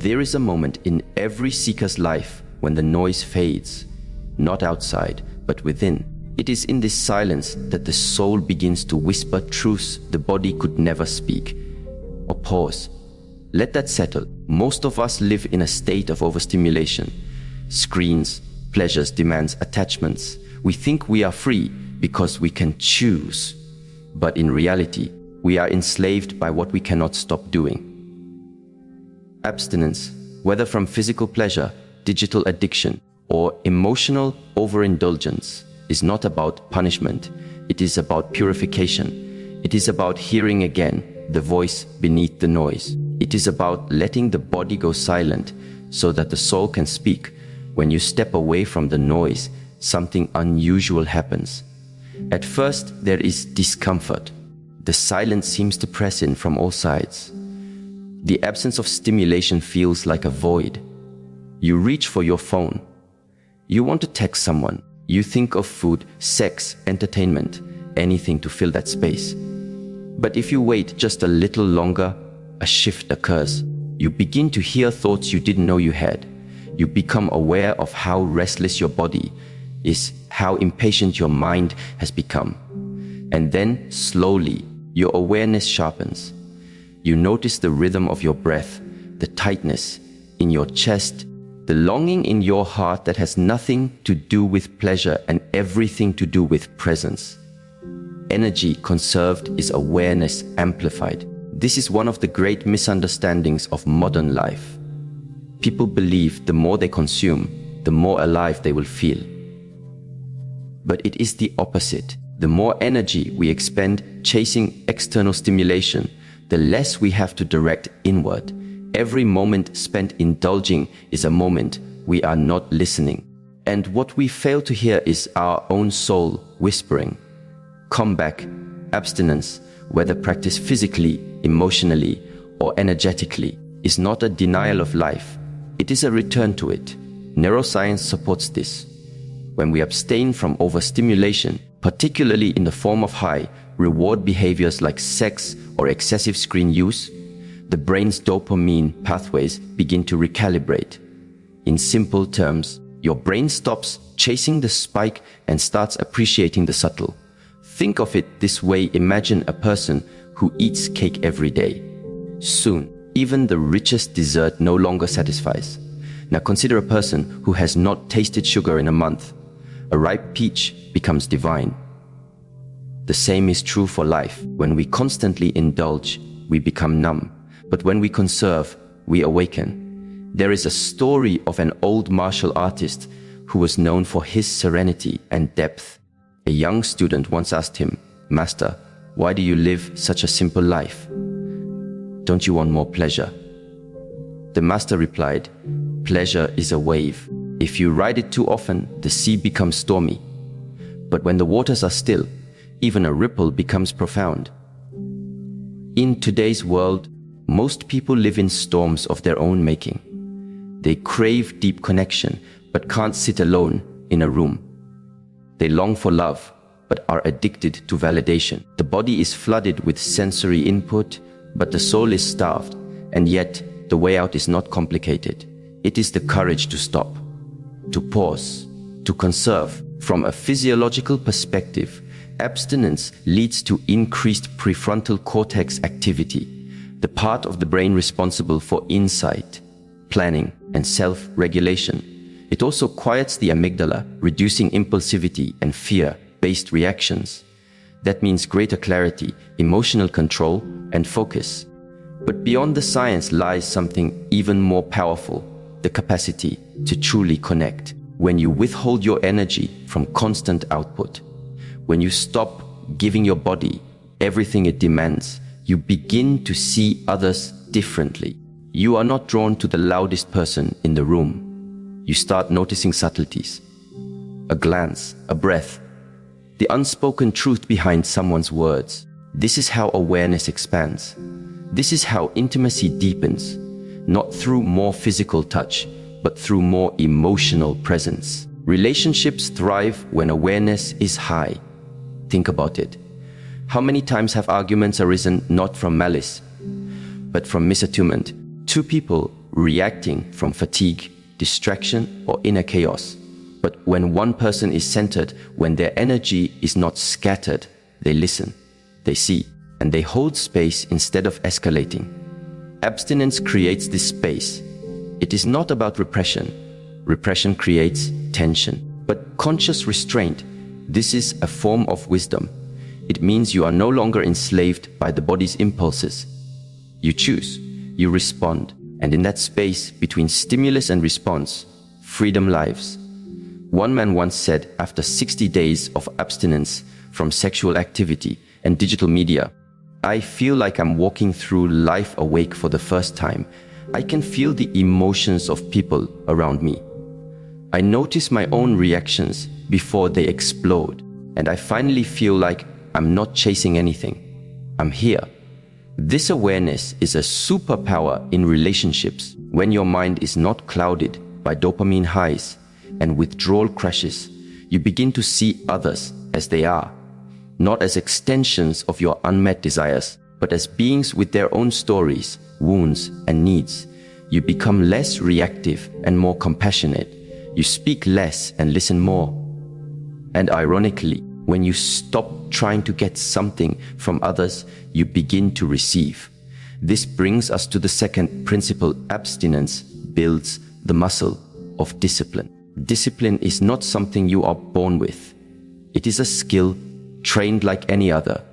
There is a moment in every seeker's life when the noise fades, not outside, but within. It is in this silence that the soul begins to whisper truths the body could never speak. Or pause. Let that settle. Most of us live in a state of overstimulation. Screens, pleasures, demands, attachments. We think we are free because we can choose. But in reality, we are enslaved by what we cannot stop doing. Abstinence, whether from physical pleasure, digital addiction, or emotional overindulgence, is not about punishment. It is about purification. It is about hearing again the voice beneath the noise. It is about letting the body go silent so that the soul can speak. When you step away from the noise, something unusual happens. At first, there is discomfort. The silence seems to press in from all sides. The absence of stimulation feels like a void. You reach for your phone. You want to text someone. You think of food, sex, entertainment, anything to fill that space. But if you wait just a little longer, a shift occurs. You begin to hear thoughts you didn't know you had. You become aware of how restless your body is, how impatient your mind has become. And then, slowly, your awareness sharpens. You notice the rhythm of your breath, the tightness in your chest, the longing in your heart that has nothing to do with pleasure and everything to do with presence. Energy conserved is awareness amplified. This is one of the great misunderstandings of modern life. People believe the more they consume, the more alive they will feel. But it is the opposite. The more energy we expend chasing external stimulation, the less we have to direct inward. Every moment spent indulging is a moment we are not listening. And what we fail to hear is our own soul whispering. Come back. Abstinence, whether practiced physically, emotionally, or energetically, is not a denial of life. It is a return to it. Neuroscience supports this. When we abstain from overstimulation, particularly in the form of high, reward behaviors like sex or excessive screen use, the brain's dopamine pathways begin to recalibrate. In simple terms, your brain stops chasing the spike and starts appreciating the subtle. Think of it this way: imagine a person who eats cake every day. Soon, even the richest dessert no longer satisfies. Now consider a person who has not tasted sugar in a month. A ripe peach becomes divine. The same is true for life. When we constantly indulge, we become numb. But when we conserve, we awaken. There is a story of an old martial artist who was known for his serenity and depth. A young student once asked him, "Master, why do you live such a simple life? Don't you want more pleasure?" The master replied, "Pleasure is a wave. If you ride it too often, the sea becomes stormy. But when the waters are still, even a ripple becomes profound." In today's world, most people live in storms of their own making. They crave deep connection, but can't sit alone in a room. They long for love, but are addicted to validation. The body is flooded with sensory input, but the soul is starved, and yet the way out is not complicated. It is the courage to stop, to pause, to conserve. From a physiological perspective, abstinence leads to increased prefrontal cortex activity, the part of the brain responsible for insight, planning, and self-regulation. It also quiets the amygdala, reducing impulsivity and fear-based reactions. That means greater clarity, emotional control, and focus. But beyond the science lies something even more powerful: the capacity to truly connect. When you withhold your energy from constant output, when you stop giving your body everything it demands, you begin to see others differently. You are not drawn to the loudest person in the room. You start noticing subtleties, a glance, a breath, the unspoken truth behind someone's words. This is how awareness expands. This is how intimacy deepens, not through more physical touch, but through more emotional presence. Relationships thrive when awareness is high. Think about it. How many times have arguments arisen not from malice, but from misattunement? Two people reacting from fatigue, distraction, or inner chaos. But when one person is centered, when their energy is not scattered, they listen, they see, and they hold space instead of escalating. Abstinence creates this space. It is not about repression. Repression creates tension. But conscious restraint, this is a form of wisdom. It means you are no longer enslaved by the body's impulses. You choose, you respond, and in that space between stimulus and response, freedom lives. One man once said, after 60 days of abstinence from sexual activity and digital media, I feel like I'm walking through life awake for the first time. I can feel the emotions of people around me. I notice my own reactions before they explode, and I finally feel like I'm not chasing anything. I'm here. This awareness is a superpower in relationships when your mind is not clouded by dopamine highs and withdrawal crashes. You begin to see others as they are, not as extensions of your unmet desires, but as beings with their own stories, wounds, and needs. You become less reactive and more compassionate. You speak less and listen more. And ironically, when you stop trying to get something from others, you begin to receive. This brings us to the second principle. Abstinence builds the muscle of discipline. Discipline is not something you are born with. It is a skill trained like any other.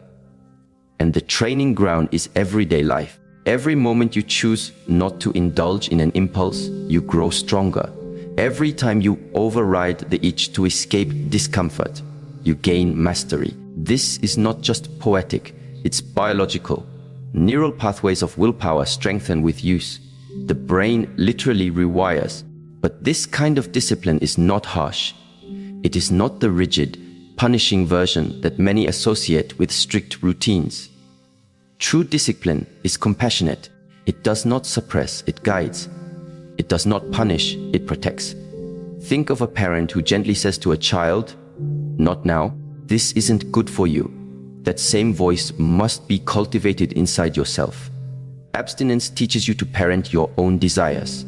And the training ground is everyday life. Every moment you choose not to indulge in an impulse, you grow stronger. Every time you override the itch to escape discomfort, you gain mastery. This is not just poetic, it's biological. Neural pathways of willpower strengthen with use. The brain literally rewires. But this kind of discipline is not harsh. It is not the rigid, punishing version that many associate with strict routines. True discipline is compassionate. It does not suppress, it guides. It does not punish, it protects. Think of a parent who gently says to a child, "Not now, this isn't good for you." That same voice must be cultivated inside yourself. Abstinence teaches you to parent your own desires.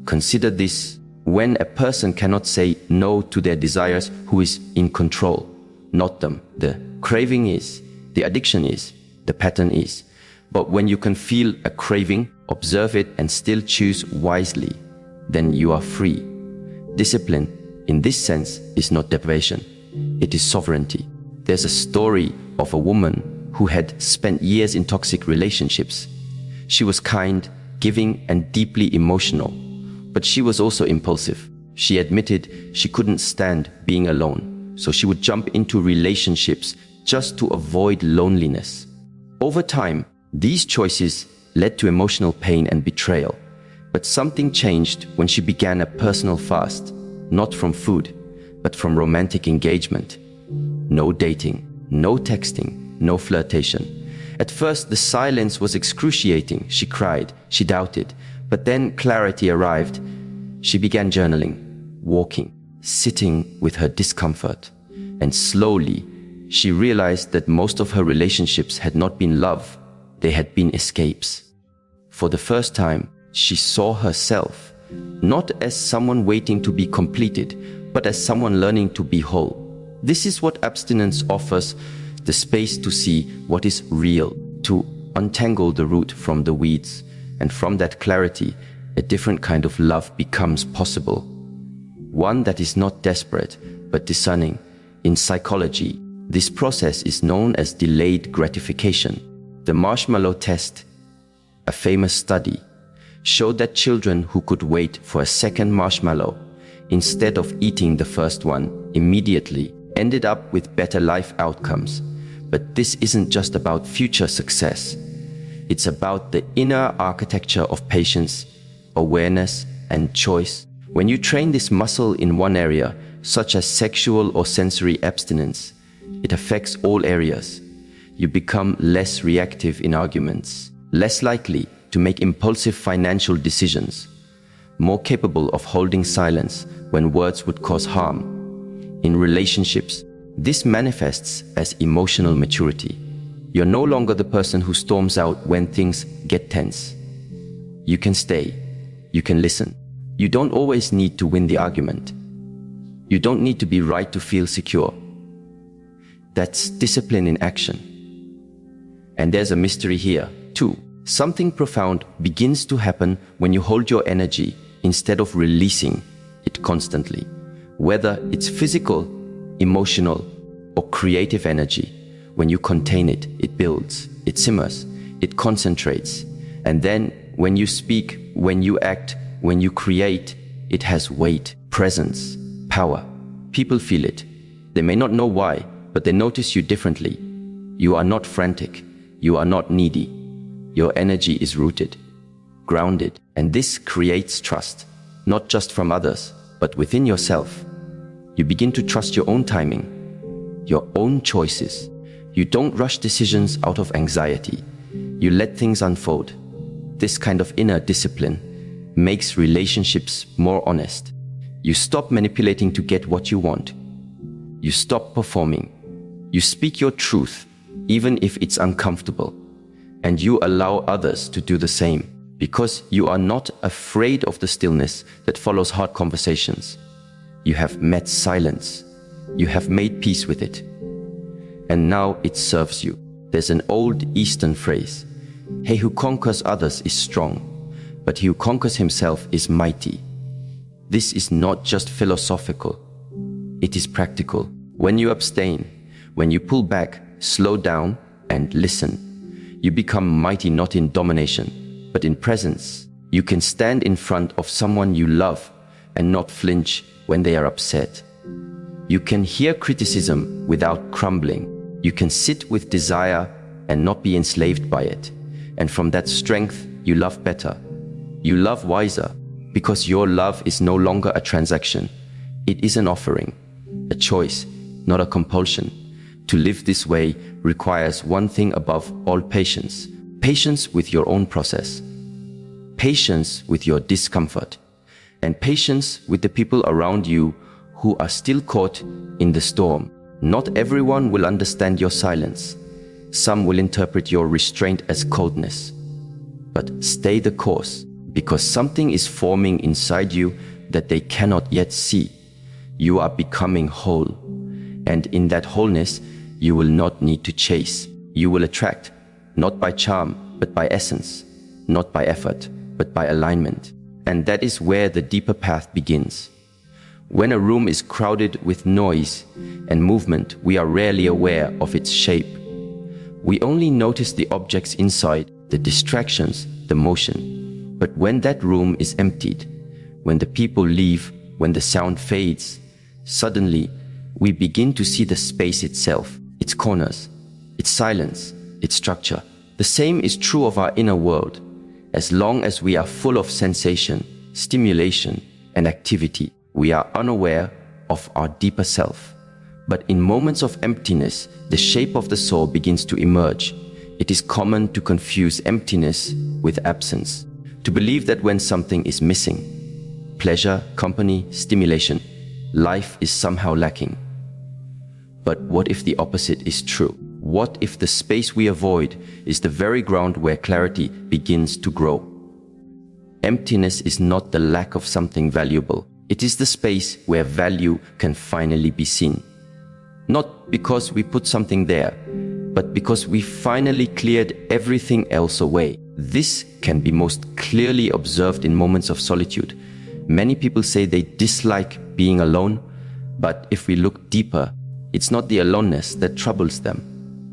Consider this: when a person cannot say no to their desires, who is in control? Not them. The craving is, the addiction is, the pattern is. But when you can feel a craving, observe it, and still choose wisely, then you are free. Discipline, in this sense, is not deprivation. It is sovereignty. There's a story of a woman who had spent years in toxic relationships. She was kind, giving, and deeply emotional. But she was also impulsive. She admitted she couldn't stand being alone, so she would jump into relationships just to avoid loneliness. Over time, these choices led to emotional pain and betrayal. But something changed when she began a personal fast, not from food, but from romantic engagement. No dating, no texting, no flirtation. At first, the silence was excruciating. She cried, she doubted. But then clarity arrived. She began journaling, walking, sitting with her discomfort. And slowly, she realized that most of her relationships had not been love, they had been escapes. For the first time, she saw herself, not as someone waiting to be completed, but as someone learning to be whole. This is what abstinence offers: the space to see what is real, to untangle the root from the weeds. And from that clarity, a different kind of love becomes possible. One that is not desperate, but discerning. In psychology, this process is known as delayed gratification. The marshmallow test, a famous study, showed that children who could wait for a second marshmallow instead of eating the first one immediately ended up with better life outcomes. But this isn't just about future success. It's about the inner architecture of patience, awareness, and choice. When you train this muscle in one area, such as sexual or sensory abstinence, it affects all areas. You become less reactive in arguments, less likely to make impulsive financial decisions, more capable of holding silence when words would cause harm. In relationships, this manifests as emotional maturity. You're no longer the person who storms out when things get tense. You can stay, you can listen. You don't always need to win the argument. You don't need to be right to feel secure. That's discipline in action. And there's a mystery here, too. Something profound begins to happen when you hold your energy instead of releasing it constantly. Whether it's physical, emotional, or creative energy, when you contain it, it builds, it simmers, it concentrates. And then when you speak, when you act, when you create, it has weight, presence, power. People feel it. They may not know why, but they notice you differently. You are not frantic. You are not needy. Your energy is rooted, grounded, and this creates trust, not just from others, but within yourself. You begin to trust your own timing, your own choices. You don't rush decisions out of anxiety. You let things unfold. This kind of inner discipline makes relationships more honest. You stop manipulating to get what you want. You stop performing. You speak your truth, even if it's uncomfortable. And you allow others to do the same, because you are not afraid of the stillness that follows hard conversations. You have met silence. You have made peace with it. And now it serves you. There's an old Eastern phrase, "He who conquers others is strong, but he who conquers himself is mighty." This is not just philosophical. It is practical. When you abstain, when you pull back, slow down, and listen, you become mighty not in domination, but in presence. You can stand in front of someone you love and not flinch when they are upset. You can hear criticism without crumbling. You can sit with desire and not be enslaved by it. And from that strength, you love better. You love wiser, because your love is no longer a transaction. It is an offering, a choice, not a compulsion. To live this way requires one thing above all: patience. Patience with your own process. Patience with your discomfort. And patience with the people around you who are still caught in the storm. Not everyone will understand your silence. Some will interpret your restraint as coldness. But stay the course, because something is forming inside you that they cannot yet see. You are becoming whole. And in that wholeness, you will not need to chase. You will attract, not by charm, but by essence, not by effort, but by alignment. And that is where the deeper path begins. When a room is crowded with noise and movement, we are rarely aware of its shape. We only notice the objects inside, the distractions, the motion. But when that room is emptied, when the people leave, when the sound fades, suddenly we begin to see the space itself, its corners, its silence, its structure. The same is true of our inner world. As long as we are full of sensation, stimulation, and activity, we are unaware of our deeper self. But in moments of emptiness, the shape of the soul begins to emerge. It is common to confuse emptiness with absence, to believe that when something is missing, pleasure, company, stimulation, life is somehow lacking. But what if the opposite is true? What if the space we avoid is the very ground where clarity begins to grow? Emptiness is not the lack of something valuable. It is the space where value can finally be seen. Not because we put something there, but because we finally cleared everything else away. This can be most clearly observed in moments of solitude. Many people say they dislike being alone, but if we look deeper, it's not the aloneness that troubles them.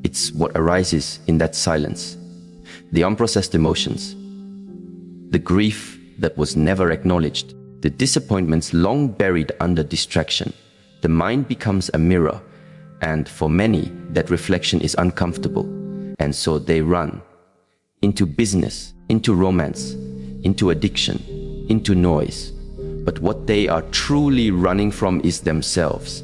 It's what arises in that silence. The unprocessed emotions, the grief that was never acknowledged, the disappointments long buried under distraction. The mind becomes a mirror, and for many, that reflection is uncomfortable. And so they run into business, into romance, into addiction, into noise. But what they are truly running from is themselves.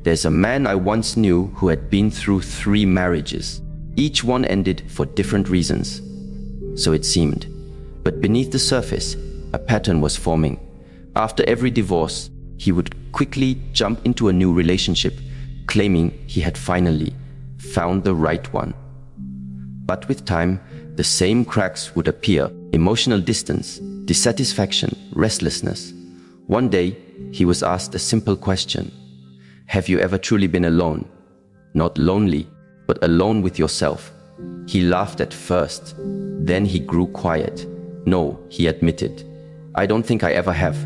There's a man I once knew who had been through 3 marriages. Each one ended for different reasons. So it seemed. But beneath the surface, a pattern was forming. After every divorce, he would quickly jump into a new relationship, claiming he had finally found the right one. But with time, the same cracks would appear: emotional distance, dissatisfaction, restlessness. One day, he was asked a simple question. Have you ever truly been alone? Not lonely, but alone with yourself. He laughed at first. Then he grew quiet. No, he admitted. I don't think I ever have.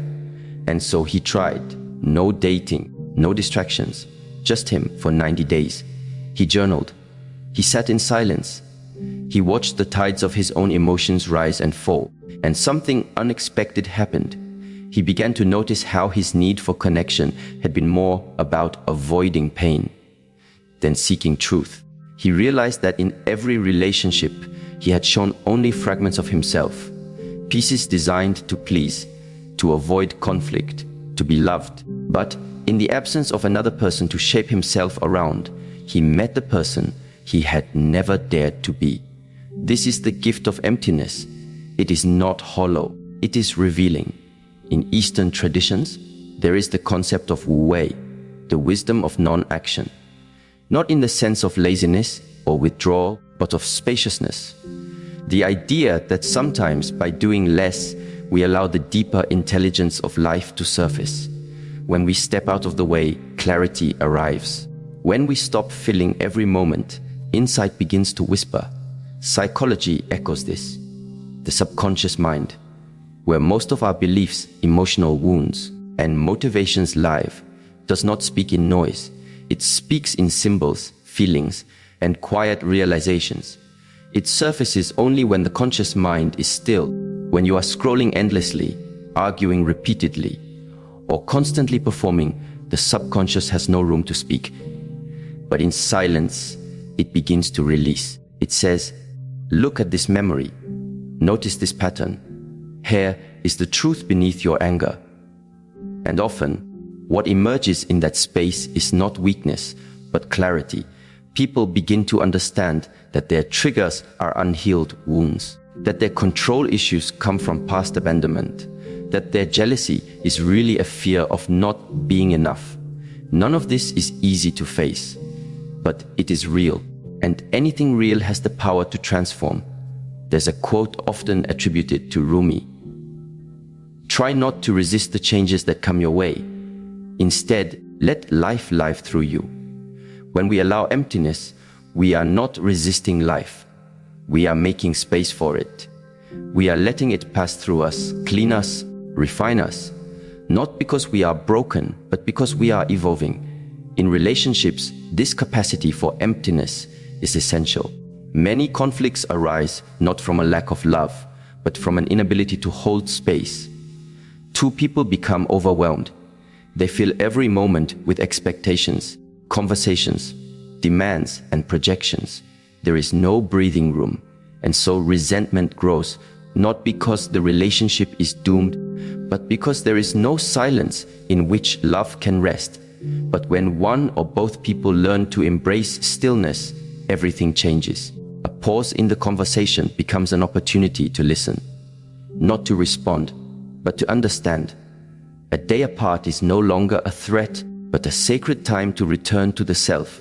And so he tried. No dating, no distractions, just him for 90 days. He journaled. He sat in silence. He watched the tides of his own emotions rise and fall. And something unexpected happened. He began to notice how his need for connection had been more about avoiding pain than seeking truth. He realized that in every relationship, he had shown only fragments of himself, pieces designed to please, to avoid conflict, to be loved. But in the absence of another person to shape himself around, he met the person he had never dared to be. This is the gift of emptiness. It is not hollow, it is revealing. In Eastern traditions, there is the concept of wu wei, the wisdom of non-action. Not in the sense of laziness or withdrawal, but of spaciousness. The idea that sometimes by doing less, we allow the deeper intelligence of life to surface. When we step out of the way, clarity arrives. When we stop filling every moment, insight begins to whisper. Psychology echoes this. The subconscious mind, where most of our beliefs, emotional wounds, and motivations live, does not speak in noise. It speaks in symbols, feelings, and quiet realizations. It surfaces only when the conscious mind is still, when you are scrolling endlessly, arguing repeatedly, or constantly performing. The subconscious has no room to speak. But in silence, it begins to release. It says, look at this memory. Notice this pattern. Here is the truth beneath your anger. And often, what emerges in that space is not weakness, but clarity. People begin to understand that their triggers are unhealed wounds, that their control issues come from past abandonment, that their jealousy is really a fear of not being enough. None of this is easy to face, but it is real, and anything real has the power to transform. There's a quote often attributed to Rumi. Try not to resist the changes that come your way. Instead, let life live through you. When we allow emptiness, we are not resisting life. We are making space for it. We are letting it pass through us, clean us, refine us. Not because we are broken, but because we are evolving. In relationships, this capacity for emptiness is essential. Many conflicts arise not from a lack of love, but from an inability to hold space. Two people become overwhelmed. They fill every moment with expectations, conversations, demands, and projections. There is no breathing room, and so resentment grows, not because the relationship is doomed, but because there is no silence in which love can rest. But when one or both people learn to embrace stillness, everything changes. A pause in the conversation becomes an opportunity to listen, not to respond, but to understand. A day apart is no longer a threat, but a sacred time to return to the self.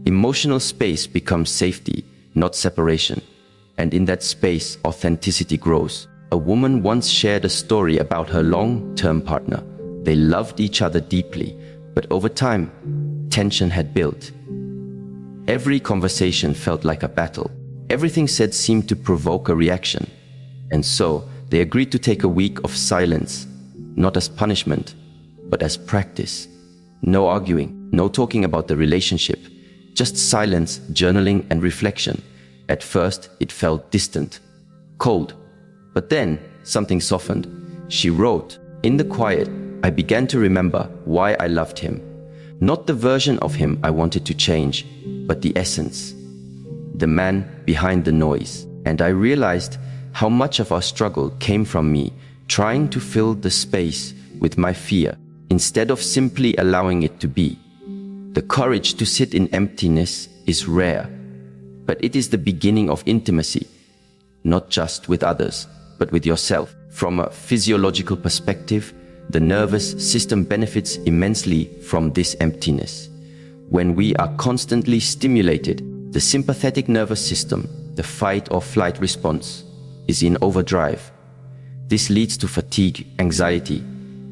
Emotional space becomes safety, not separation. And in that space, authenticity grows. A woman once shared a story about her long-term partner. They loved each other deeply, but over time, tension had built. Every conversation felt like a battle. Everything said seemed to provoke a reaction. And so, they agreed to take a week of silence, not as punishment, but as practice. No arguing, no talking about the relationship, just silence, journaling, and reflection. At first, it felt distant, cold. But then, something softened. She wrote, "In the quiet, I began to remember why I loved him. Not the version of him I wanted to change, but the essence. The man behind the noise. And I realized how much of our struggle came from me trying to fill the space with my fear, instead of simply allowing it to be. The courage to sit in emptiness is rare, but it is the beginning of intimacy, not just with others, but with yourself. From a physiological perspective, the nervous system benefits immensely from this emptiness. When we are constantly stimulated, the sympathetic nervous system, the fight or flight response, is in overdrive. This leads to fatigue, anxiety,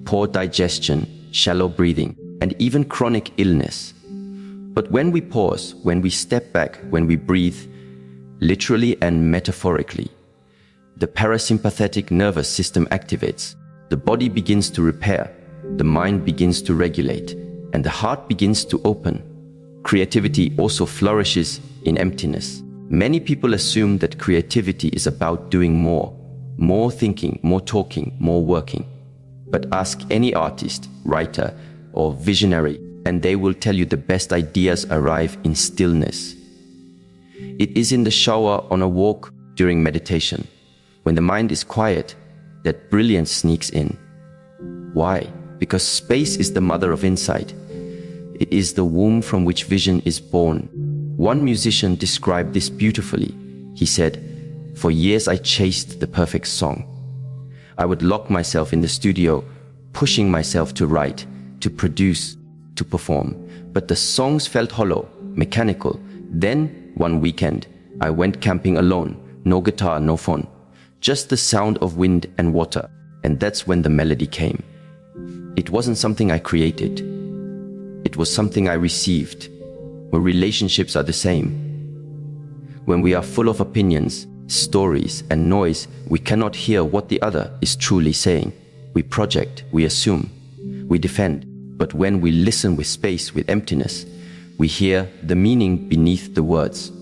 poor digestion, shallow breathing, and even chronic illness. But when we pause, when we step back, when we breathe, literally and metaphorically, the parasympathetic nervous system activates, the body begins to repair, the mind begins to regulate, and the heart begins to open. Creativity also flourishes in emptiness. Many people assume that creativity is about doing more thinking, more talking, more working. But ask any artist, writer, or visionary, and they will tell you the best ideas arrive in stillness. It is in the shower, on a walk, during meditation, when the mind is quiet, that brilliance sneaks in. Why? Because space is the mother of insight. It is the womb from which vision is born. One musician described this beautifully. He said, "For years I chased the perfect song. I would lock myself in the studio, pushing myself to write, to produce, to perform. But the songs felt hollow, mechanical. Then, one weekend, I went camping alone, no guitar, no phone, just the sound of wind and water. And that's when the melody came. It wasn't something I created. It was something I received." Where relationships are the same. When we are full of opinions, stories, and noise, we cannot hear what the other is truly saying. We project, we assume, we defend. But when we listen with space, with emptiness, we hear the meaning beneath the words.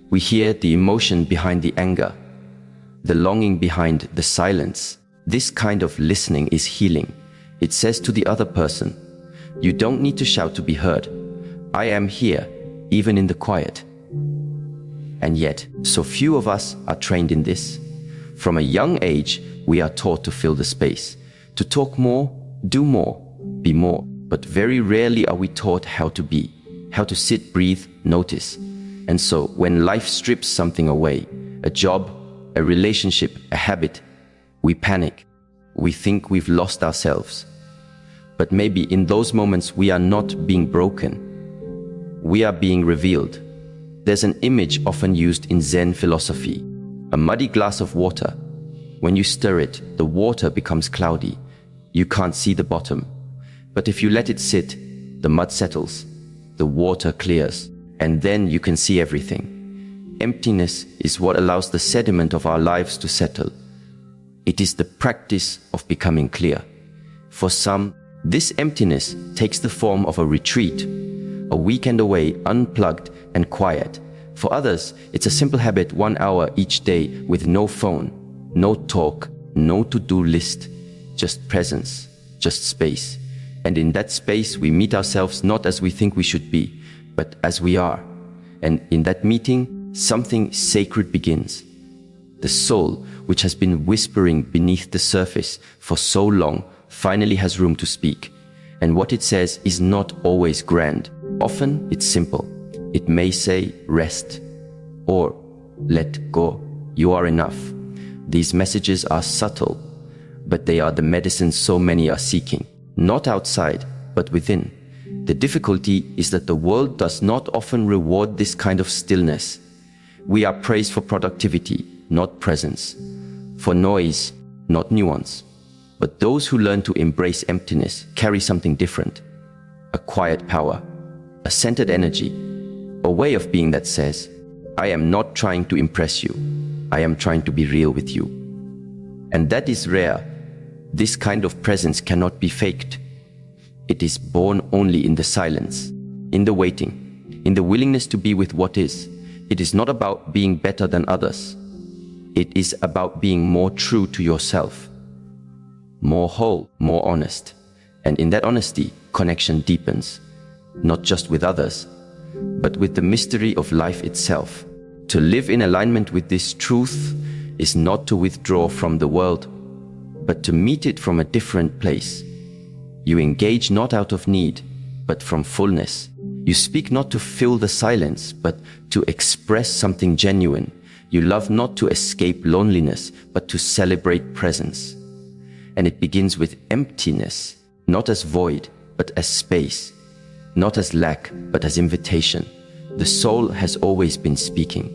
We hear the emotion behind the anger, the longing behind the silence. This kind of listening is healing. It says to the other person, "You don't need to shout to be heard. I am here, even in the quiet." And yet, so few of us are trained in this. From a young age, we are taught to fill the space, to talk more, do more, be more. But very rarely are we taught how to be, how to sit, breathe, notice. And so, when life strips something away, a job, a relationship, a habit, we panic. We think we've lost ourselves. But maybe in those moments we are not being broken. We are being revealed. There's an image often used in Zen philosophy, a muddy glass of water. When you stir it, the water becomes cloudy. You can't see the bottom. But if you let it sit, the mud settles, the water clears, and then you can see everything. Emptiness is what allows the sediment of our lives to settle. It is the practice of becoming clear. For some, this emptiness takes the form of a retreat, a weekend away, unplugged and quiet. For others, it's a simple habit, 1 hour each day with no phone, no talk, no to-do list, just presence, just space. And in that space, we meet ourselves not as we think we should be, but as we are. And in that meeting, something sacred begins. The soul, which has been whispering beneath the surface for so long, finally has room to speak. And what it says is not always grand. Often it's simple. It may say, "Rest," or "Let go. You are enough." These messages are subtle, but they are the medicine so many are seeking. Not outside, but within. The difficulty is that the world does not often reward this kind of stillness. We are praised for productivity, not presence, for noise, not nuance. But those who learn to embrace emptiness carry something different. A quiet power, a centered energy, a way of being that says, "I am not trying to impress you. I am trying to be real with you." And that is rare. This kind of presence cannot be faked. It is born only in the silence, in the waiting, in the willingness to be with what is. It is not about being better than others. It is about being more true to yourself, more whole, more honest. And in that honesty, connection deepens, not just with others, but with the mystery of life itself. To live in alignment with this truth is not to withdraw from the world, but to meet it from a different place. You engage not out of need, but from fullness. You speak not to fill the silence, but to express something genuine. You love not to escape loneliness, but to celebrate presence. And it begins with emptiness, not as void, but as space, not as lack, but as invitation. The soul has always been speaking.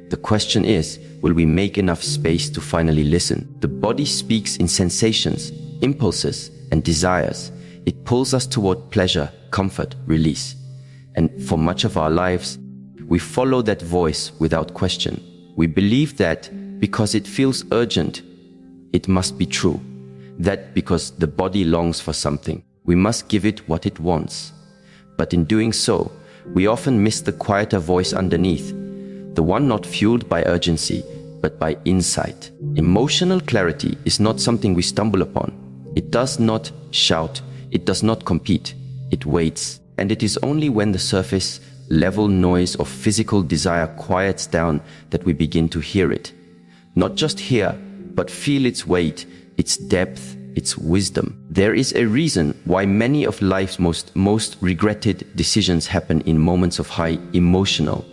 The question is, will we make enough space to finally listen. The body speaks in sensations, impulses, and desires. It pulls us toward pleasure, comfort, release. And for much of our lives, we follow that voice without question. We believe that because it feels urgent, it must be true. That because the body longs for something, we must give it what it wants. But in doing so, we often miss the quieter voice underneath, the one not fueled by urgency, but by insight. Emotional clarity is not something we stumble upon. It does not shout, it does not compete, it waits. And it is only when the surface level noise of physical desire quiets down that we begin to hear it. Not just hear, but feel its weight, its depth, its wisdom. There is a reason why many of life's most regretted decisions happen in moments of high emotional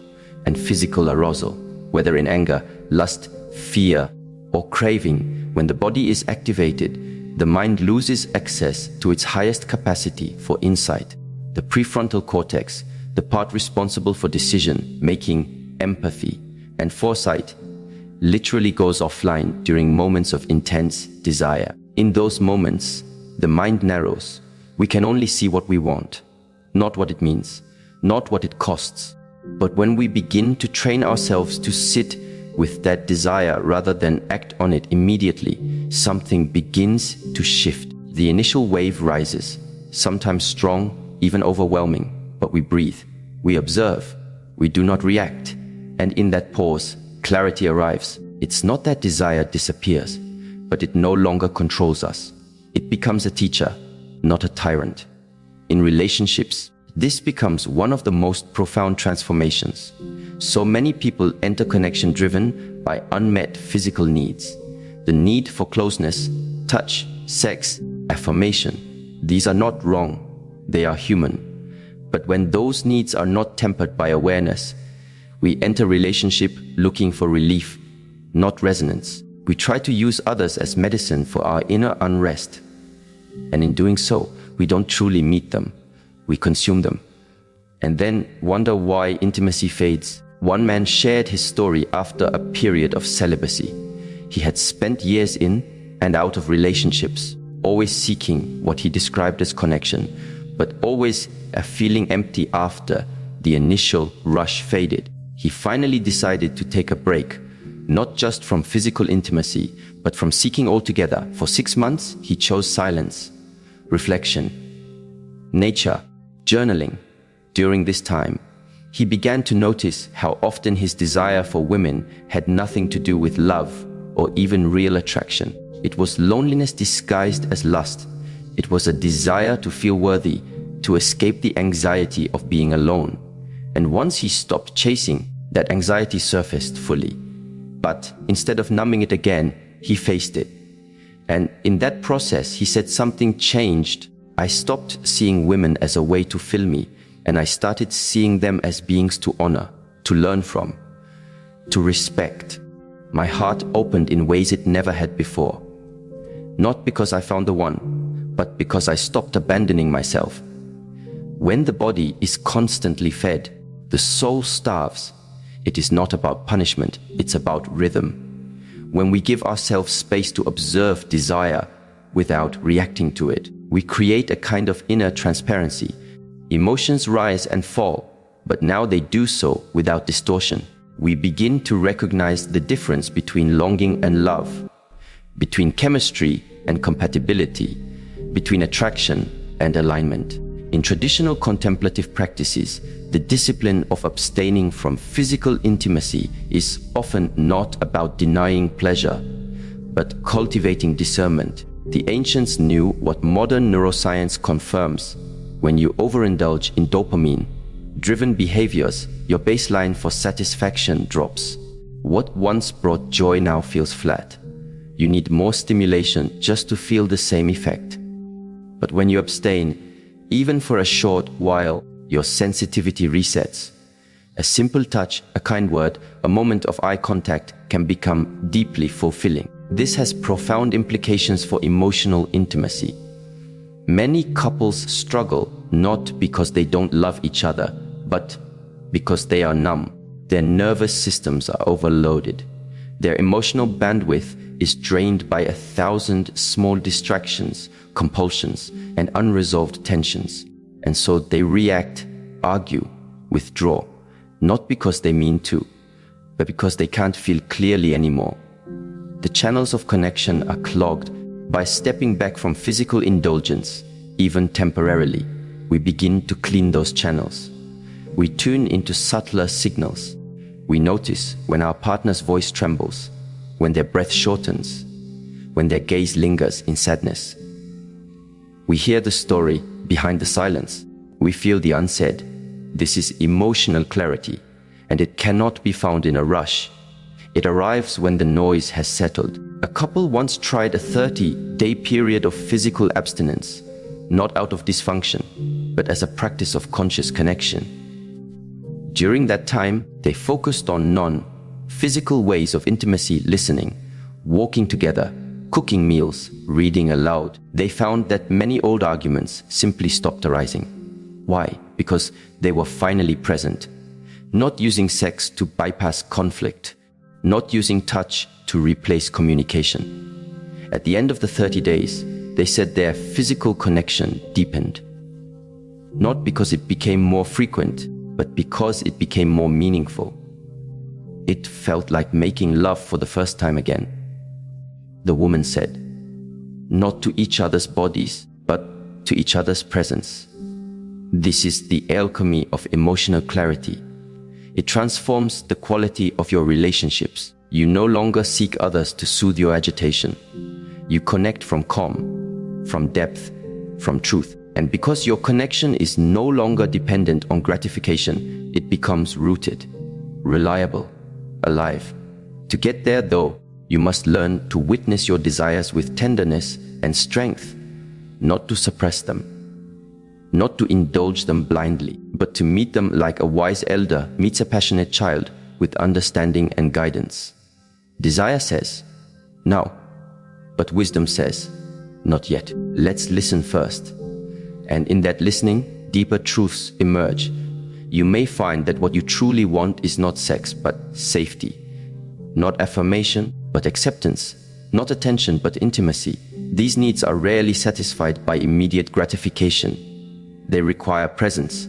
and physical arousal, whether in anger, lust, fear, or craving. When the body is activated, the mind loses access to its highest capacity for insight. The prefrontal cortex, the part responsible for decision making, empathy, and foresight, literally goes offline during moments of intense desire. In those moments, the mind narrows. We can only see what we want, not what it means, not what it costs. But when we begin to train ourselves to sit with that desire rather than act on it immediately, something begins to shift. The initial wave rises, sometimes strong, even overwhelming, but we breathe, we observe, we do not react. And in that pause, clarity arrives. It's not that desire disappears, but it no longer controls us. It becomes a teacher, not a tyrant. In relationships, this becomes one of the most profound transformations. So many people enter connection driven by unmet physical needs. The need for closeness, touch, sex, affirmation. These are not wrong, they are human. But when those needs are not tempered by awareness, we enter relationship looking for relief, not resonance. We try to use others as medicine for our inner unrest. And in doing so, we don't truly meet them. We consume them. And then wonder why intimacy fades. One man shared his story after a period of celibacy. He had spent years in and out of relationships, always seeking what he described as connection, but always a feeling empty after the initial rush faded. He finally decided to take a break, not just from physical intimacy, but from seeking altogether. For 6 months, he chose silence, reflection, nature, journaling. During this time, he began to notice how often his desire for women had nothing to do with love or even real attraction. It was loneliness disguised as lust. It was a desire to feel worthy, to escape the anxiety of being alone. And once he stopped chasing, that anxiety surfaced fully. But instead of numbing it again, he faced it. And in that process, he said something changed. I stopped seeing women as a way to fill me, and I started seeing them as beings to honor, to learn from, to respect. My heart opened in ways it never had before. Not because I found the one, but because I stopped abandoning myself. When the body is constantly fed, the soul starves. It is not about punishment, it's about rhythm. When we give ourselves space to observe desire without reacting to it, we create a kind of inner transparency. Emotions rise and fall, but now they do so without distortion. We begin to recognize the difference between longing and love, between chemistry and compatibility, between attraction and alignment. In traditional contemplative practices, the discipline of abstaining from physical intimacy is often not about denying pleasure, but cultivating discernment. The ancients knew what modern neuroscience confirms. When you overindulge in dopamine-driven behaviors, your baseline for satisfaction drops. What once brought joy now feels flat. You need more stimulation just to feel the same effect. But when you abstain, even for a short while, your sensitivity resets. A simple touch, a kind word, a moment of eye contact can become deeply fulfilling. This has profound implications for emotional intimacy. Many couples struggle not because they don't love each other, but because they are numb. Their nervous systems are overloaded. Their emotional bandwidth is drained by 1,000 small distractions, compulsions, and unresolved tensions. And so they react, argue, withdraw, not because they mean to, but because they can't feel clearly anymore. The channels of connection are clogged. By stepping back from physical indulgence, even temporarily, we begin to clean those channels. We tune into subtler signals. We notice when our partner's voice trembles, when their breath shortens, when their gaze lingers in sadness. We hear the story behind the silence. We feel the unsaid. This is emotional clarity, and it cannot be found in a rush. It arrives when the noise has settled. A couple once tried a 30-day period of physical abstinence, not out of dysfunction, but as a practice of conscious connection. During that time, they focused on non-physical ways of intimacy, listening, walking together, cooking meals, reading aloud. They found that many old arguments simply stopped arising. Why? Because they were finally present, not using sex to bypass conflict, not using touch to replace communication. At the end of the 30 days, they said their physical connection deepened. Not because it became more frequent, but because it became more meaningful. It felt like making love for the first time again. The woman said, not to each other's bodies, but to each other's presence. This is the alchemy of emotional clarity. It transforms the quality of your relationships. You no longer seek others to soothe your agitation. You connect from calm, from depth, from truth. And because your connection is no longer dependent on gratification, it becomes rooted, reliable, alive. To get there, though, you must learn to witness your desires with tenderness and strength, not to suppress them, not to indulge them blindly, but to meet them like a wise elder meets a passionate child with understanding and guidance. Desire says, now, but wisdom says, not yet. Let's listen first. And in that listening, deeper truths emerge. You may find that what you truly want is not sex, but safety. Not affirmation, but acceptance. Not attention, but intimacy. These needs are rarely satisfied by immediate gratification. They require presence,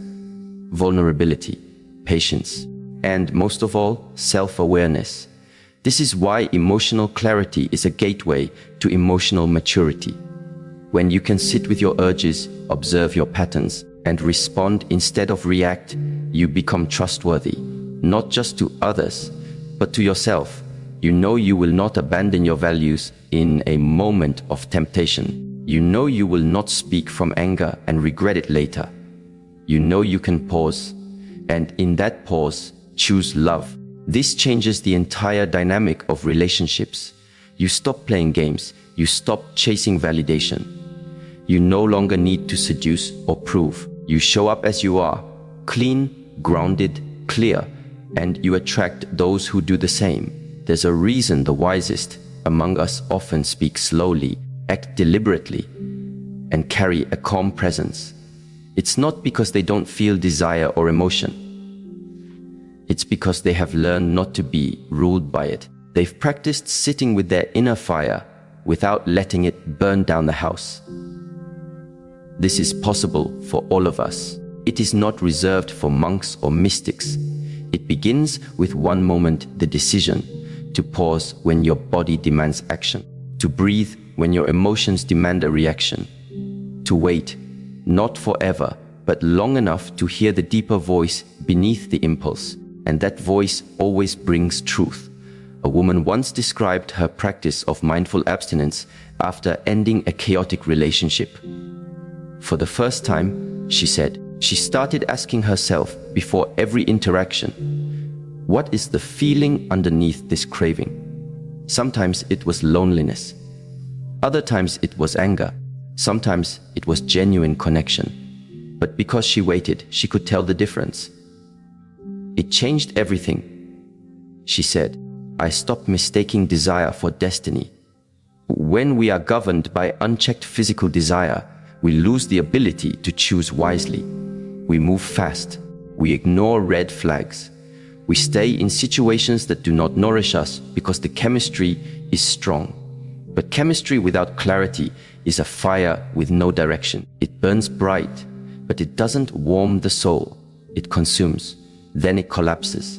vulnerability, patience, and most of all, self-awareness. This is why emotional clarity is a gateway to emotional maturity. When you can sit with your urges, observe your patterns, and respond instead of react, you become trustworthy, not just to others, but to yourself. You know you will not abandon your values in a moment of temptation. You know you will not speak from anger and regret it later. You know you can pause, and in that pause, choose love. This changes the entire dynamic of relationships. You stop playing games. You stop chasing validation. You no longer need to seduce or prove. You show up as you are, clean, grounded, clear, and you attract those who do the same. There's a reason the wisest among us often speak slowly, act deliberately, and carry a calm presence. It's not because they don't feel desire or emotion. It's because they have learned not to be ruled by it. They've practiced sitting with their inner fire without letting it burn down the house. This is possible for all of us. It is not reserved for monks or mystics. It begins with one moment, the decision to pause when your body demands action, to breathe when your emotions demand a reaction, to wait, not forever, but long enough to hear the deeper voice beneath the impulse. And that voice always brings truth. A woman once described her practice of mindful abstinence after ending a chaotic relationship. For the first time, she said, she started asking herself before every interaction, what is the feeling underneath this craving? Sometimes it was loneliness. Other times it was anger. Sometimes it was genuine connection. But because she waited, she could tell the difference. It changed everything. She said, I stopped mistaking desire for destiny. When we are governed by unchecked physical desire, we lose the ability to choose wisely. We move fast. We ignore red flags. We stay in situations that do not nourish us because the chemistry is strong. But chemistry without clarity is a fire with no direction. It burns bright, but it doesn't warm the soul. It consumes, then it collapses.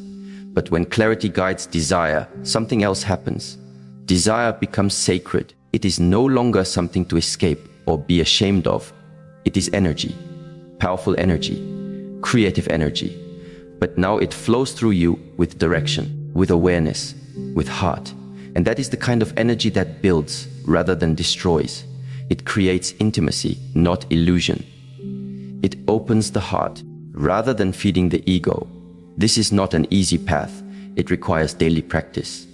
But when clarity guides desire, something else happens. Desire becomes sacred. It is no longer something to escape or be ashamed of. It is energy, powerful energy, creative energy. But now it flows through you with direction, with awareness, with heart. And that is the kind of energy that builds rather than destroys. It creates intimacy, not illusion. It opens the heart rather than feeding the ego. This is not an easy path. It requires daily practice.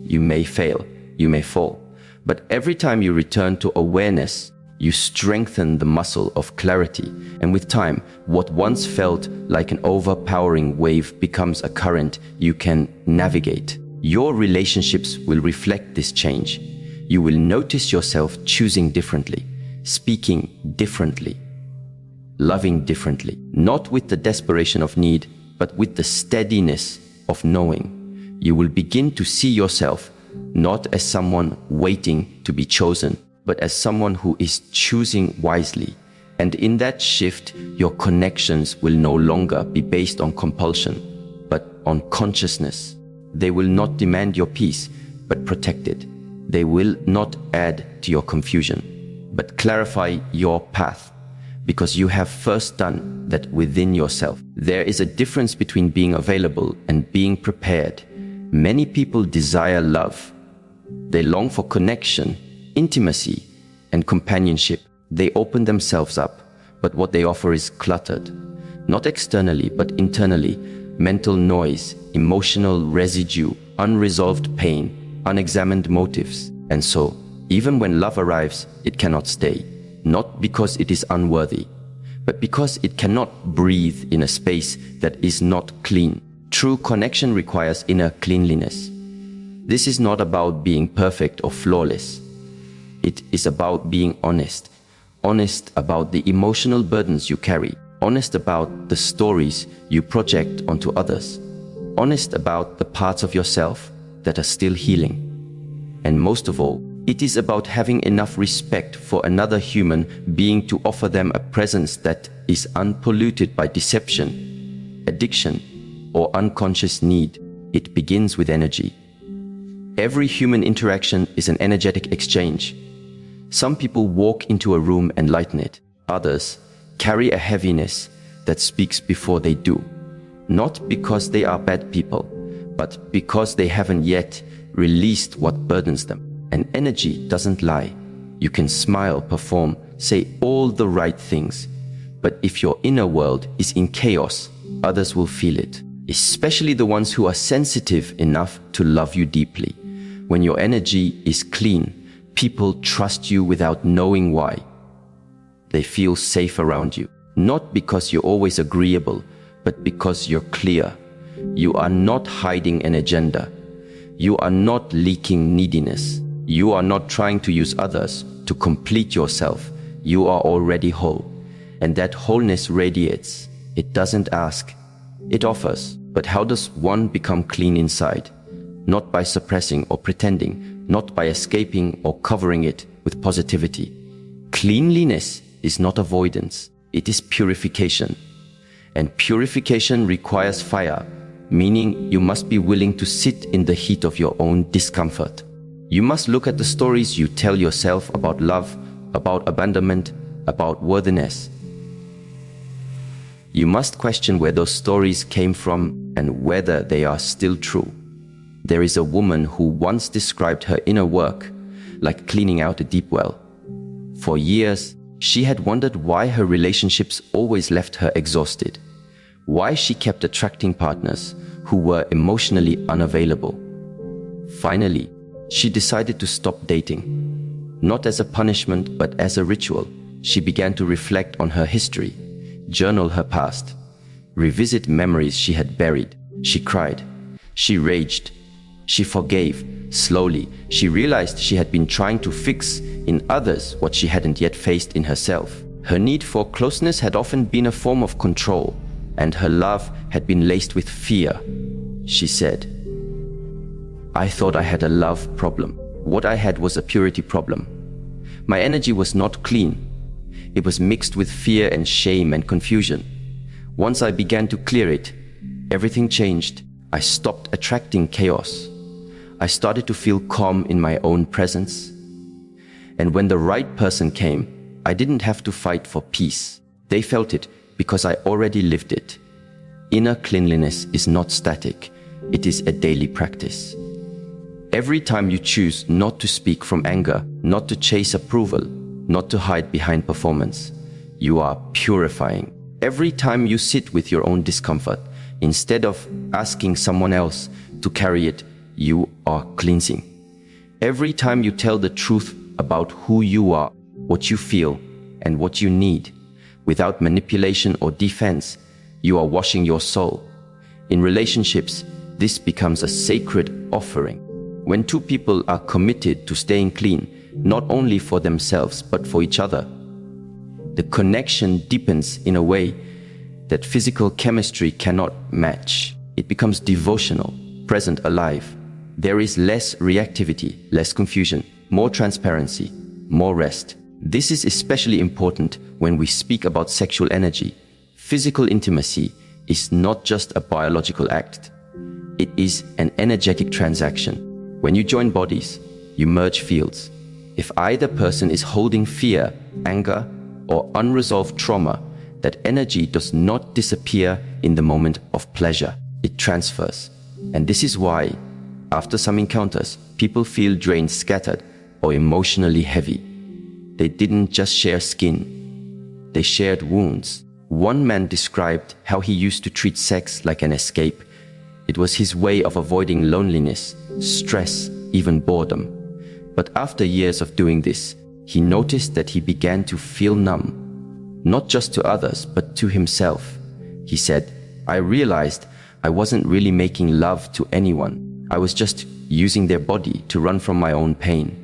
You may fail, you may fall, but every time you return to awareness, you strengthen the muscle of clarity. And with time, what once felt like an overpowering wave becomes a current you can navigate. Your relationships will reflect this change. You will notice yourself choosing differently, speaking differently, loving differently, not with the desperation of need, but with the steadiness of knowing. You will begin to see yourself not as someone waiting to be chosen, but as someone who is choosing wisely. And in that shift, your connections will no longer be based on compulsion, but on consciousness. They will not demand your peace, but protect it. They will not add to your confusion, but clarify your path, because you have first done that within yourself. There is a difference between being available and being prepared. Many people desire love. They long for connection, intimacy, and companionship. They open themselves up, but what they offer is cluttered. Not externally, but internally. Mental noise, emotional residue, unresolved pain, unexamined motives. And so, even when love arrives, it cannot stay. Not because it is unworthy, but because it cannot breathe in a space that is not clean. True connection requires inner cleanliness. This is not about being perfect or flawless. It is about being honest. Honest about the emotional burdens you carry. Honest about the stories you project onto others. Honest about the parts of yourself that are still healing. And most of all, it is about having enough respect for another human being to offer them a presence that is unpolluted by deception, addiction, or unconscious need. It begins with energy. Every human interaction is an energetic exchange. Some people walk into a room and lighten it. Others carry a heaviness that speaks before they do. Not because they are bad people, but because they haven't yet released what burdens them. And energy doesn't lie. You can smile, perform, say all the right things. But if your inner world is in chaos, others will feel it. Especially the ones who are sensitive enough to love you deeply. When your energy is clean, people trust you without knowing why. They feel safe around you. Not because you're always agreeable, but because you're clear. You are not hiding an agenda. You are not leaking neediness. You are not trying to use others to complete yourself. You are already whole. And that wholeness radiates. It doesn't ask. It offers. But how does one become clean inside? Not by suppressing or pretending, not by escaping or covering it with positivity. Cleanliness is not avoidance. It is purification. And purification requires fire, meaning you must be willing to sit in the heat of your own discomfort. You must look at the stories you tell yourself about love, about abandonment, about worthiness. You must question where those stories came from and whether they are still true. There is a woman who once described her inner work like cleaning out a deep well. For years, she had wondered why her relationships always left her exhausted, why she kept attracting partners who were emotionally unavailable. Finally, she decided to stop dating. Not as a punishment, but as a ritual. She began to reflect on her history, journal her past, revisit memories she had buried. She cried, she raged, she forgave. Slowly, she realized she had been trying to fix in others what she hadn't yet faced in herself. Her need for closeness had often been a form of control, and her love had been laced with fear. She said, "I thought I had a love problem. What I had was a purity problem. My energy was not clean. It was mixed with fear and shame and confusion. Once I began to clear it, everything changed. I stopped attracting chaos. I started to feel calm in my own presence. And when the right person came, I didn't have to fight for peace. They felt it because I already lived it." Inner cleanliness is not static. It is a daily practice. Every time you choose not to speak from anger, not to chase approval, not to hide behind performance, you are purifying. Every time you sit with your own discomfort, instead of asking someone else to carry it, you are cleansing. Every time you tell the truth about who you are, what you feel, and what you need, without manipulation or defense, you are washing your soul. In relationships, this becomes a sacred offering. When two people are committed to staying clean, not only for themselves, but for each other, the connection deepens in a way that physical chemistry cannot match. It becomes devotional, present, alive. There is less reactivity, less confusion, more transparency, more rest. This is especially important when we speak about sexual energy. Physical intimacy is not just a biological act. It is an energetic transaction. When you join bodies, you merge fields. If either person is holding fear, anger, or unresolved trauma, that energy does not disappear in the moment of pleasure. It transfers. And this is why, after some encounters, people feel drained, scattered, or emotionally heavy. They didn't just share skin. They shared wounds. One man described how he used to treat sex like an escape. It was his way of avoiding loneliness, stress, even boredom. But after years of doing this, he noticed that he began to feel numb, not just to others, but to himself. He said, "I realized I wasn't really making love to anyone. I was just using their body to run from my own pain."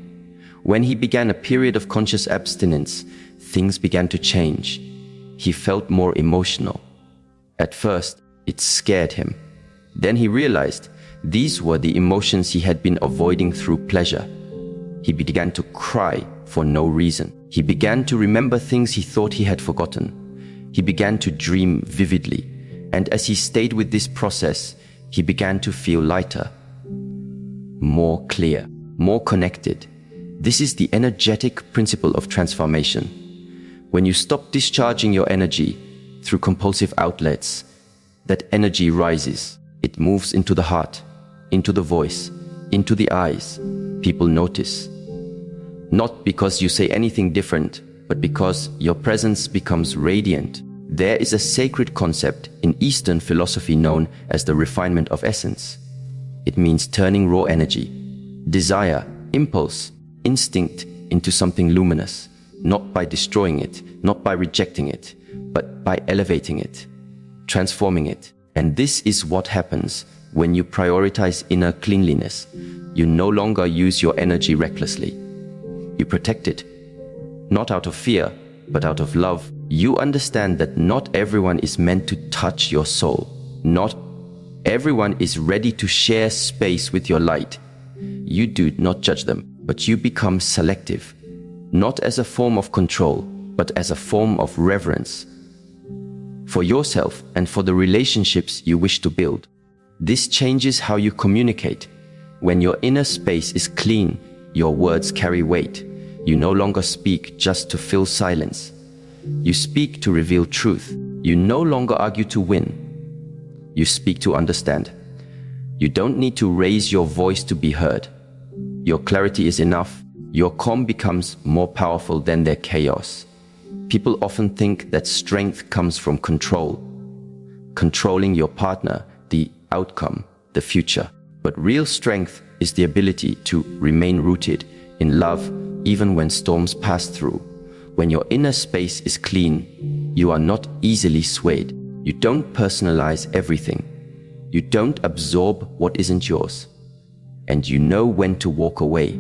When he began a period of conscious abstinence, things began to change. He felt more emotional. At first, it scared him. Then he realized these were the emotions he had been avoiding through pleasure. He began to cry for no reason. He began to remember things he thought he had forgotten. He began to dream vividly. And as he stayed with this process, he began to feel lighter, more clear, more connected. This is the energetic principle of transformation. When you stop discharging your energy through compulsive outlets, that energy rises. It moves into the heart, into the voice, into the eyes. People notice. Not because you say anything different, but because your presence becomes radiant. There is a sacred concept in Eastern philosophy known as the refinement of essence. It means turning raw energy, desire, impulse, instinct into something luminous, not by destroying it, not by rejecting it, but by elevating it, transforming it. And this is what happens when you prioritize inner cleanliness. You no longer use your energy recklessly. You protect it, not out of fear, but out of love. You understand that not everyone is meant to touch your soul. Not everyone is ready to share space with your light. You do not judge them, but you become selective, not as a form of control, but as a form of reverence for yourself and for the relationships you wish to build. This changes how you communicate. When your inner space is clean, your words carry weight. You no longer speak just to fill silence. You speak to reveal truth. You no longer argue to win. You speak to understand. You don't need to raise your voice to be heard. Your clarity is enough. Your calm becomes more powerful than their chaos. People often think that strength comes from control, controlling your partner, the outcome, the future. But real strength is the ability to remain rooted in love even when storms pass through. When your inner space is clean, you are not easily swayed. You don't personalize everything. You don't absorb what isn't yours. And you know when to walk away,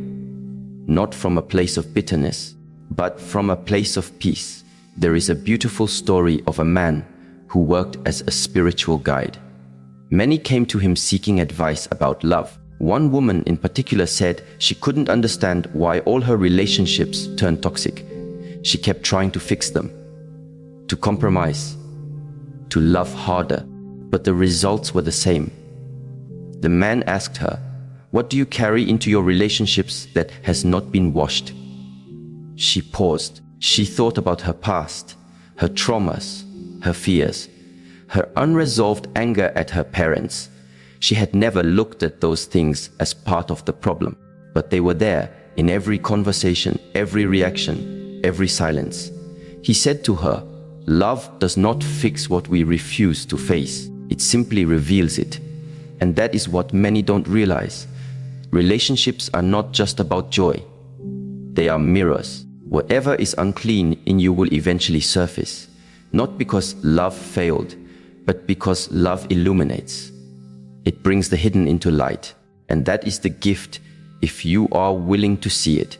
not from a place of bitterness, but from a place of peace. There is a beautiful story of a man who worked as a spiritual guide. Many came to him seeking advice about love. One woman in particular said she couldn't understand why all her relationships turned toxic. She kept trying to fix them, to compromise, to love harder, but the results were the same. The man asked her, "What do you carry into your relationships that has not been washed?" She paused. She thought about her past, her traumas, her fears, her unresolved anger at her parents. She had never looked at those things as part of the problem, but they were there in every conversation, every reaction, every silence. He said to her, "Love does not fix what we refuse to face. It simply reveals it." And that is what many don't realize. Relationships are not just about joy. They are mirrors. Whatever is unclean in you will eventually surface, not because love failed, but because love illuminates. It brings the hidden into light, and that is the gift if you are willing to see it.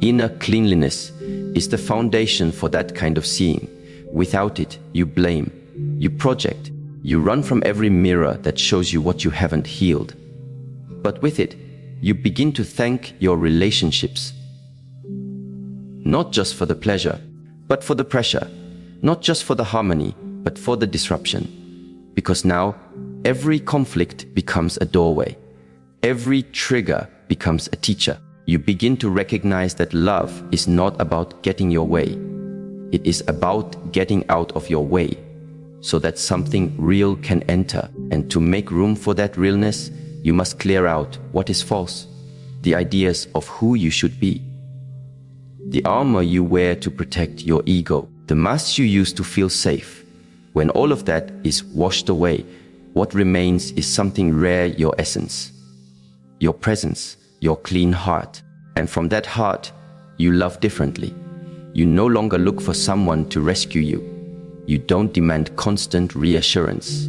Inner cleanliness is the foundation for that kind of seeing. Without it, you blame, you project, you run from every mirror that shows you what you haven't healed. But with it, you begin to thank your relationships. Not just for the pleasure, but for the pressure. Not just for the harmony, but for the disruption. Because now, every conflict becomes a doorway. Every trigger becomes a teacher. You begin to recognize that love is not about getting your way. It is about getting out of your way so that something real can enter. And to make room for that realness, you must clear out what is false, the ideas of who you should be, the armor you wear to protect your ego, the masks you use to feel safe. When all of that is washed away, what remains is something rare, your essence, your presence, your clean heart. And from that heart, you love differently. You no longer look for someone to rescue you. You don't demand constant reassurance.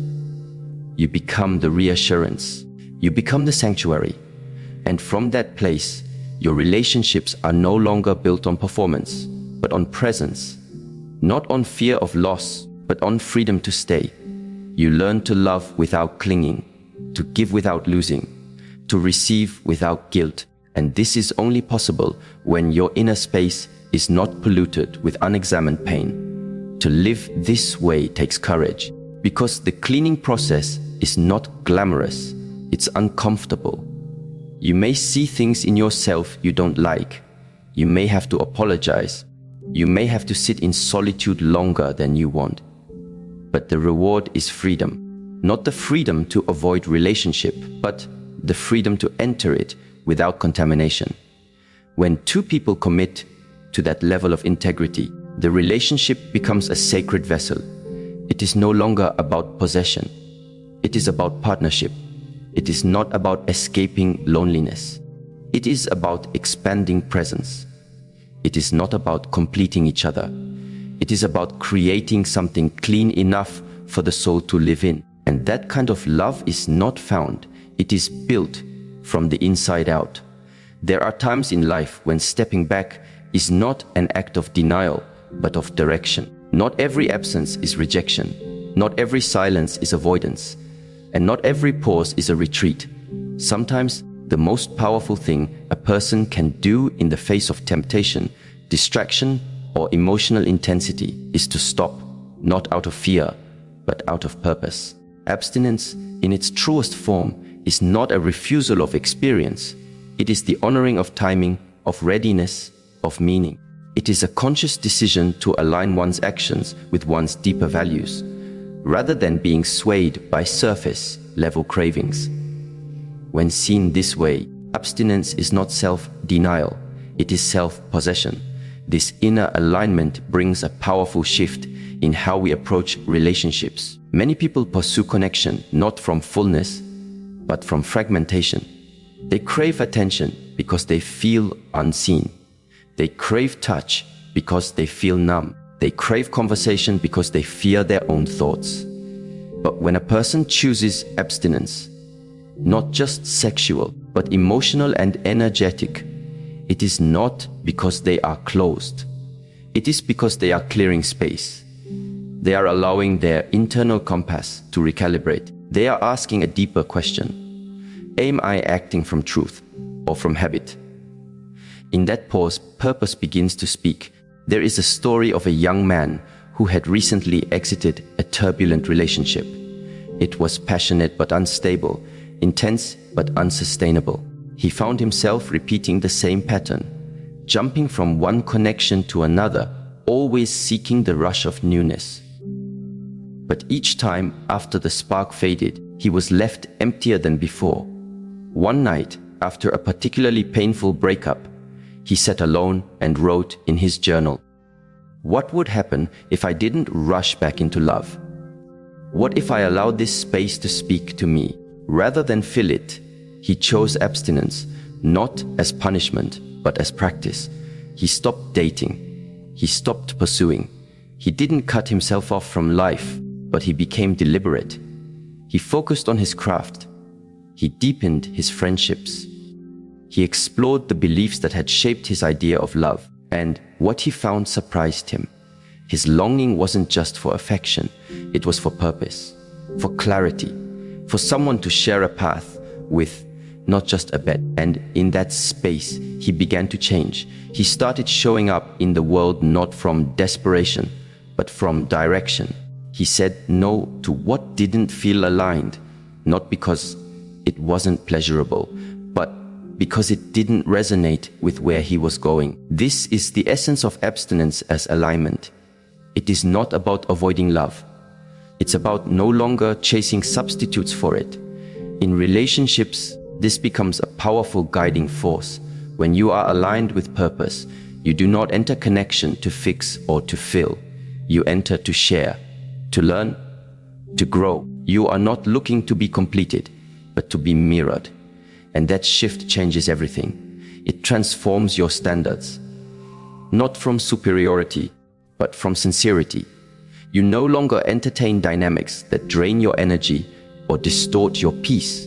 You become the reassurance. You become the sanctuary. And from that place, your relationships are no longer built on performance, but on presence. Not on fear of loss, but on freedom to stay. You learn to love without clinging, to give without losing, to receive without guilt. And this is only possible when your inner space is not polluted with unexamined pain. To live this way takes courage, because the cleaning process is not glamorous, it's uncomfortable. You may see things in yourself you don't like. You may have to apologize. You may have to sit in solitude longer than you want. But the reward is freedom. Not the freedom to avoid relationship, but the freedom to enter it without contamination. When two people commit to that level of integrity, the relationship becomes a sacred vessel. It is no longer about possession. It is about partnership. It is not about escaping loneliness. It is about expanding presence. It is not about completing each other. It is about creating something clean enough for the soul to live in. And that kind of love is not found. It is built from the inside out. There are times in life when stepping back is not an act of denial, but of direction. Not every absence is rejection. Not every silence is avoidance. And not every pause is a retreat. Sometimes the most powerful thing a person can do in the face of temptation, distraction, or emotional intensity is to stop, not out of fear, but out of purpose. Abstinence, in its truest form, is not a refusal of experience. It is the honoring of timing, of readiness, of meaning. It is a conscious decision to align one's actions with one's deeper values, rather than being swayed by surface-level cravings. When seen this way, abstinence is not self-denial, it is self-possession. This inner alignment brings a powerful shift in how we approach relationships. Many people pursue connection not from fullness, but from fragmentation. They crave attention because they feel unseen. They crave touch because they feel numb. They crave conversation because they fear their own thoughts. But when a person chooses abstinence, not just sexual, but emotional and energetic, it is not because they are closed. It is because they are clearing space. They are allowing their internal compass to recalibrate. They are asking a deeper question. Am I acting from truth or from habit? In that pause, purpose begins to speak. There is a story of a young man who had recently exited a turbulent relationship. It was passionate but unstable, intense but unsustainable. He found himself repeating the same pattern, jumping from one connection to another, always seeking the rush of newness. But each time after the spark faded, he was left emptier than before. One night, after a particularly painful breakup, he sat alone and wrote in his journal, "What would happen if I didn't rush back into love? What if I allowed this space to speak to me? Rather than fill it, he chose abstinence, not as punishment, but as practice. He stopped dating. He stopped pursuing. He didn't cut himself off from life, but he became deliberate. He focused on his craft. He deepened his friendships. He explored the beliefs that had shaped his idea of love, and what he found surprised him. His longing wasn't just for affection, it was for purpose, for clarity, for someone to share a path with, not just a bed. And in that space, he began to change. He started showing up in the world not from desperation, but from direction. He said no to what didn't feel aligned, not because it wasn't pleasurable, but because it didn't resonate with where he was going. This is the essence of abstinence as alignment. It is not about avoiding love. It's about no longer chasing substitutes for it. In relationships, this becomes a powerful guiding force. When you are aligned with purpose, you do not enter connection to fix or to fill. You enter to share, to learn, to grow. You are not looking to be completed, but to be mirrored. And that shift changes everything. It transforms your standards, not from superiority, but from sincerity. You no longer entertain dynamics that drain your energy or distort your peace.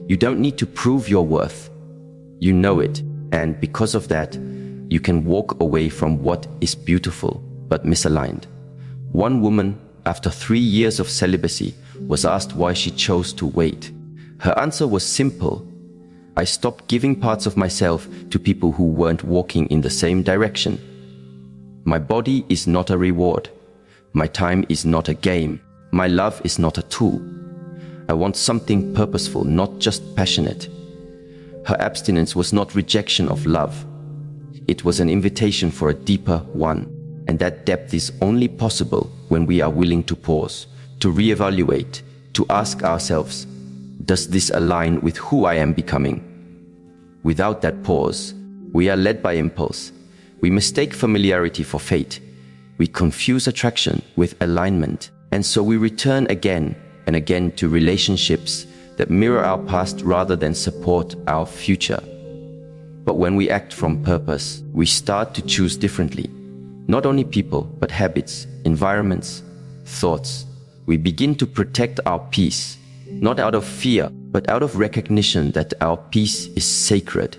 You don't need to prove your worth. You know it, and because of that, you can walk away from what is beautiful but misaligned. One woman, after 3 years of celibacy, was asked why she chose to wait. Her answer was simple. I stopped giving parts of myself to people who weren't walking in the same direction. My body is not a reward. My time is not a game. My love is not a tool. I want something purposeful, not just passionate. Her abstinence was not rejection of love. It was an invitation for a deeper one. And that depth is only possible when we are willing to pause, to reevaluate, to ask ourselves, does this align with who I am becoming? Without that pause, we are led by impulse. We mistake familiarity for fate. We confuse attraction with alignment. And so we return again and again to relationships that mirror our past rather than support our future. But when we act from purpose, we start to choose differently. Not only people, but habits, environments, thoughts. We begin to protect our peace, not out of fear, but out of recognition that our peace is sacred.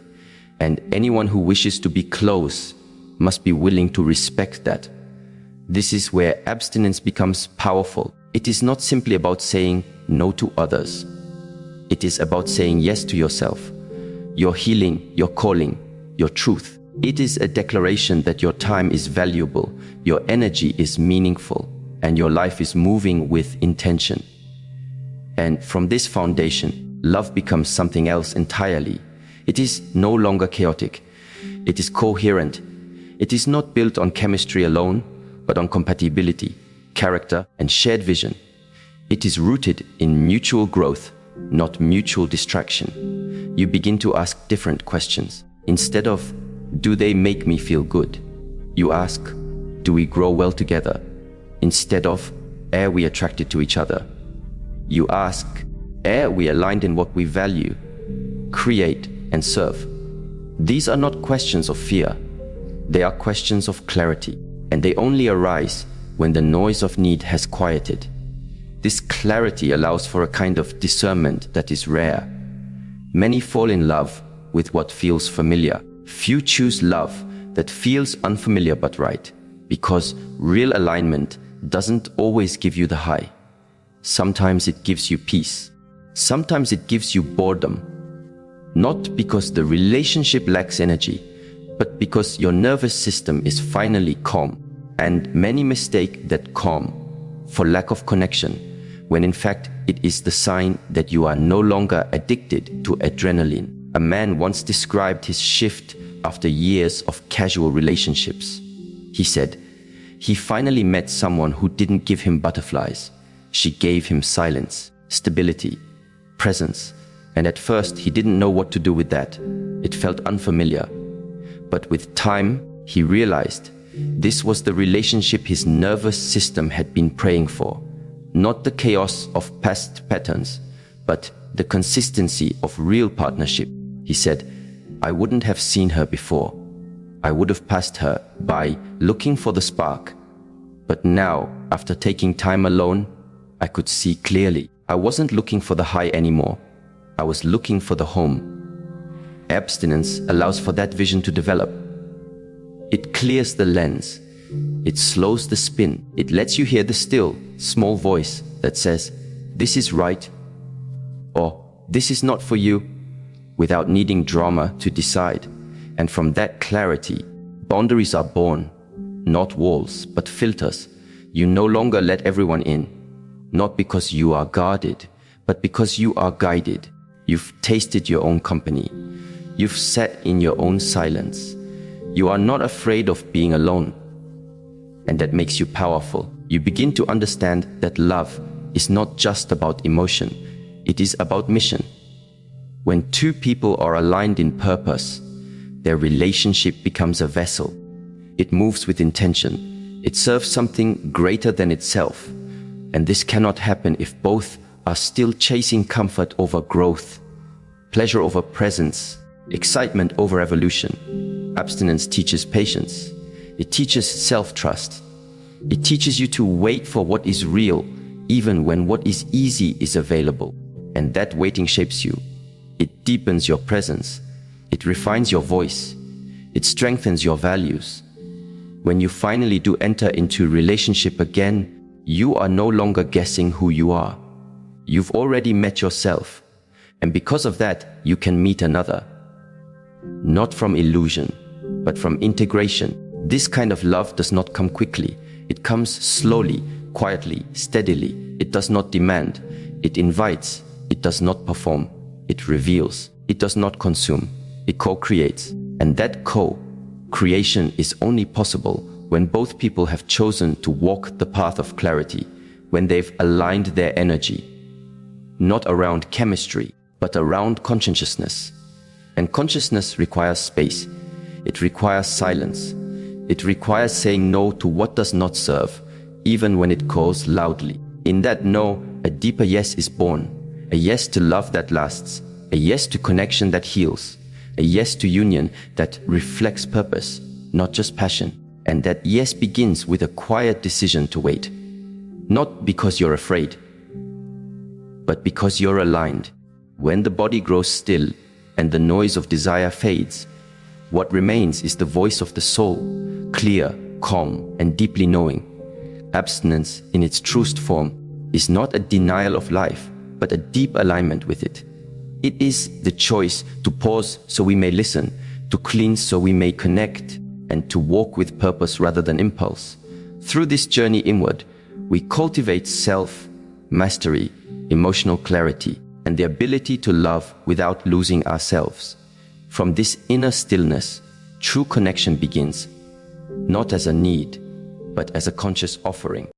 And anyone who wishes to be close must be willing to respect that. This is where abstinence becomes powerful. It is not simply about saying no to others. It is about saying yes to yourself, your healing, your calling, your truth. It is a declaration that your time is valuable, your energy is meaningful, and your life is moving with intention. And from this foundation, love becomes something else entirely. It is no longer chaotic. It is coherent. It is not built on chemistry alone, but on compatibility, character, and shared vision. It is rooted in mutual growth, not mutual distraction. You begin to ask different questions. Instead of, do they make me feel good? You ask, do we grow well together? Instead of, are we attracted to each other? You ask, are we aligned in what we value, create, and serve? These are not questions of fear. They are questions of clarity, and they only arise when the noise of need has quieted. This clarity allows for a kind of discernment that is rare. Many fall in love with what feels familiar. Few choose love that feels unfamiliar but right, because real alignment doesn't always give you the high. Sometimes it gives you peace. Sometimes it gives you boredom. Not because the relationship lacks energy, but because your nervous system is finally calm. And many mistake that calm for lack of connection, when in fact it is the sign that you are no longer addicted to adrenaline. A man once described his shift after years of casual relationships. He said, he finally met someone who didn't give him butterflies. She gave him silence, stability, presence, and at first he didn't know what to do with that. It felt unfamiliar. But with time, he realized this was the relationship his nervous system had been praying for. Not the chaos of past patterns, but the consistency of real partnership. He said, I wouldn't have seen her before. I would have passed her by looking for the spark. But now, after taking time alone, I could see clearly. I wasn't looking for the high anymore. I was looking for the home. Abstinence allows for that vision to develop. It clears the lens. It slows the spin. It lets you hear the still, small voice that says, this is right, or this is not for you, without needing drama to decide. And from that clarity, boundaries are born, not walls, but filters. You no longer let everyone in, not because you are guarded, but because you are guided. You've tasted your own company. You've sat in your own silence. You are not afraid of being alone. And that makes you powerful. You begin to understand that love is not just about emotion. It is about mission. When two people are aligned in purpose, their relationship becomes a vessel. It moves with intention. It serves something greater than itself. And this cannot happen if both are still chasing comfort over growth, pleasure over presence, excitement over evolution. Abstinence teaches patience. It teaches self-trust. It teaches you to wait for what is real, even when what is easy is available. And that waiting shapes you. It deepens your presence. It refines your voice. It strengthens your values. When you finally do enter into relationship again, you are no longer guessing who you are. You've already met yourself. And because of that, you can meet another. Not from illusion, but from integration. This kind of love does not come quickly. It comes slowly, quietly, steadily. It does not demand. It invites. It does not perform. It reveals. It does not consume. It co-creates. And that co-creation is only possible when both people have chosen to walk the path of clarity, when they've aligned their energy, not around chemistry, but around consciousness. And consciousness requires space. It requires silence. It requires saying no to what does not serve, even when it calls loudly. In that no, a deeper yes is born. A yes to love that lasts. A yes to connection that heals. A yes to union that reflects purpose, not just passion. And that yes begins with a quiet decision to wait. Not because you're afraid, but because you're aligned. When the body grows still and the noise of desire fades, what remains is the voice of the soul, clear, calm, and deeply knowing. Abstinence, in its truest form, is not a denial of life, but a deep alignment with it. It is the choice to pause so we may listen, to cleanse so we may connect, and to walk with purpose rather than impulse. Through this journey inward, we cultivate self-mastery, emotional clarity, and the ability to love without losing ourselves. From this inner stillness, true connection begins, not as a need, but as a conscious offering.